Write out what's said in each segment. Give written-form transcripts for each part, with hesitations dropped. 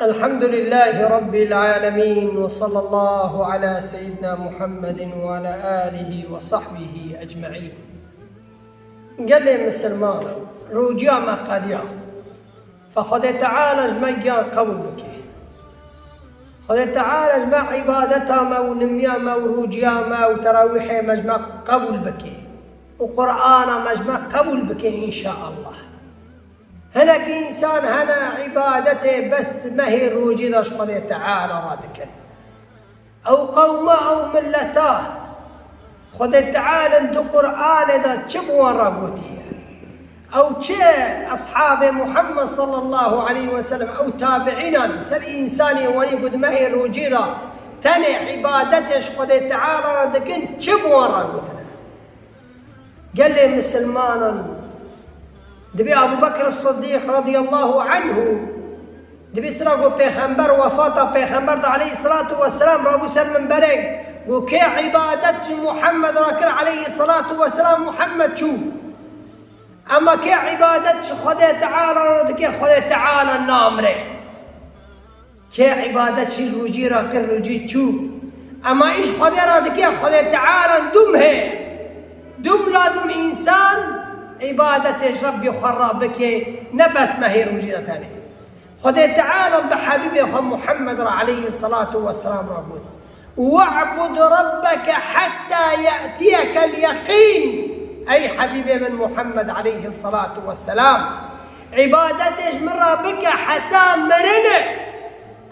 الحمد لله رب العالمين، وصلى الله على سيدنا محمد وعلى آله وصحبه أجمعين. قال لي مسلمان روجيا ما قديا فخذ تعالى جمع قبول بك، خذ تعالى جمع عبادتها ما ونميا ما وروجيا ما وتراويح مجمع قبول بك، وقرآن مجمع قبول بك إن شاء الله. هناك إنسان هنا عبادته بس ما هي الروجي ذا شقد تعالى رادك أو قومه أو ملته خذ تعالى انت قرآن ذا تشبوا رابوتي أو شيء أصحاب محمد صلى الله عليه وسلم أو تابعينا سر إنساني ونقد ما هي الروجي ذا تاني عبادته شقد تعالى رادك تشبوا رابوتنا. قال لي مسلمانا دبي أبو بكر الصديق رضي الله عنه دبي سرقوا بيخنبر وفاة بيخنبر عليه الصلاة والسلام رابو سلم برق وكي عبادة محمد راكر عليه الصلاة والسلام محمد شو أما كي عبادة خذ تعالى كي خذ تعالى النامره كي عبادة روجي راكر روجي شو أما إيش خذ رادك خذ تعالى دمه دم لازم إنسان عبادة ربي خراب بك نبس ما هي روجينا ثاني. خذ تعالى بحبيبه محمد عليه الصلاة والسلام ربود واعبد ربك حتى يأتيك اليقين. أي حبيبي من محمد عليه الصلاة والسلام عبادته من ربك حتى مرنه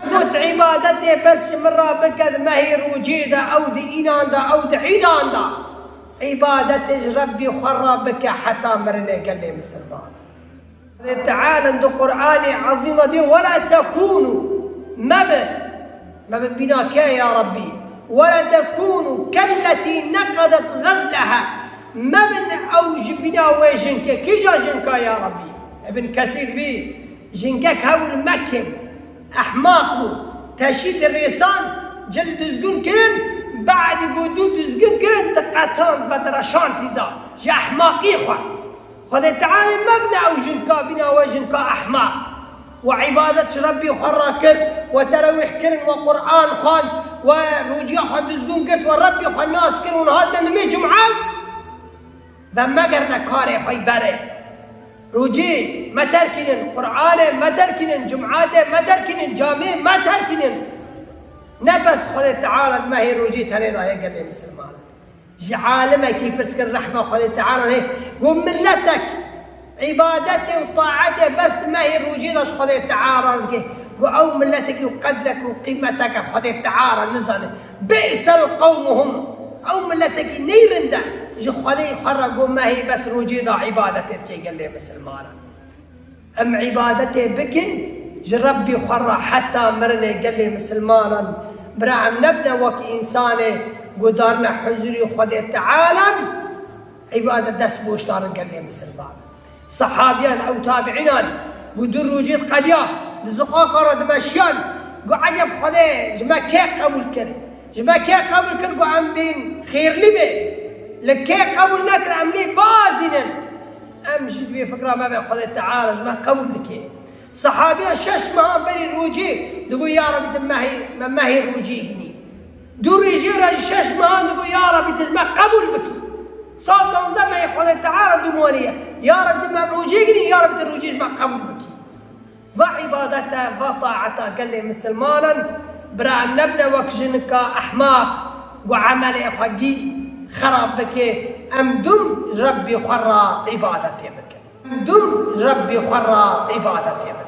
نوت عبادته بس من ربك ما هي روجينا أو دي إنان دا أو دعيدان دا عبادة ربي خرابك حتى مرنا. قال لي مسلمان تعالى عند قرآن عظيمة دي ولا تكونوا مبن بناك يا ربي ولا تكونوا كالتي نقضت غزلها مبن أو جبنا وجنك كي جا جنكا يا ربي. ابن كثير بي جنكك هو المكن أحماق تشيد الريسان جلد زقون كن بعد قدود زقن كرن تقاتان فترشان تزا جا أحماقي خذ تعالى مبنى أو جنكا بنا وجنكا أحماق وعبادة ربي خرا كر وتراويح كرن وقرآن خان وروجيا خان زقن كرت وربي خان ناس كرن هذا نمي جمعات فما قرنا كاري حي بري روجي ما تركنن قرآن ما تركنن جمعات ما تركنن جامع ما تركنن نبس خذ تعالى ما هي روجي تريضا. هي قال لي مسلمان عالمك يبسك الرحمة خذ تعالى هي قم ملتك عبادته وطاعته بس ما هي روجي لش خذ تعالى أو ملتك وقدرك وقيمتك خذ تعالى نزل بئس القوم هم أو ملتك نيرندا خذ يخرجوا ما هي بس روجي ذا عبادتك. قال لي مسلمان أم عبادته بكن جربي خرا حتى مرني. قال لي مسلمانا برعم نبنا وك إنسانه قدرنا حزري خذ تعالى عبادة دس بوشتار. قال لي مسلمان صحابيان أو تابعين بدر وجيت قديا لزقاقرة دمشيان قو عجب خذ جما كيف قبول كر جما كيف قبول كر قو عم بين خير لبي لكيف قبول نكر عملي بازنا أمجد بي فكرة ما بيخذ تعالى جما قبول لكي صحابي شش ما بري روجي تقول يا ربي ما هي روجي هني دور يجي شش ما تقول يا ربي تجمع قبول بك صوت ما يخذ تعالى دمورية يا ربي تجمع روجي هني يا ربي الروجي جمع قبول بك وعبادته وطاعته. قال لي مسلمانا برا نبنا وكجنك أحماق وعمل حقي خراب بك أم دم ربي خرا عبادته بك دم ربي خرا عبادته.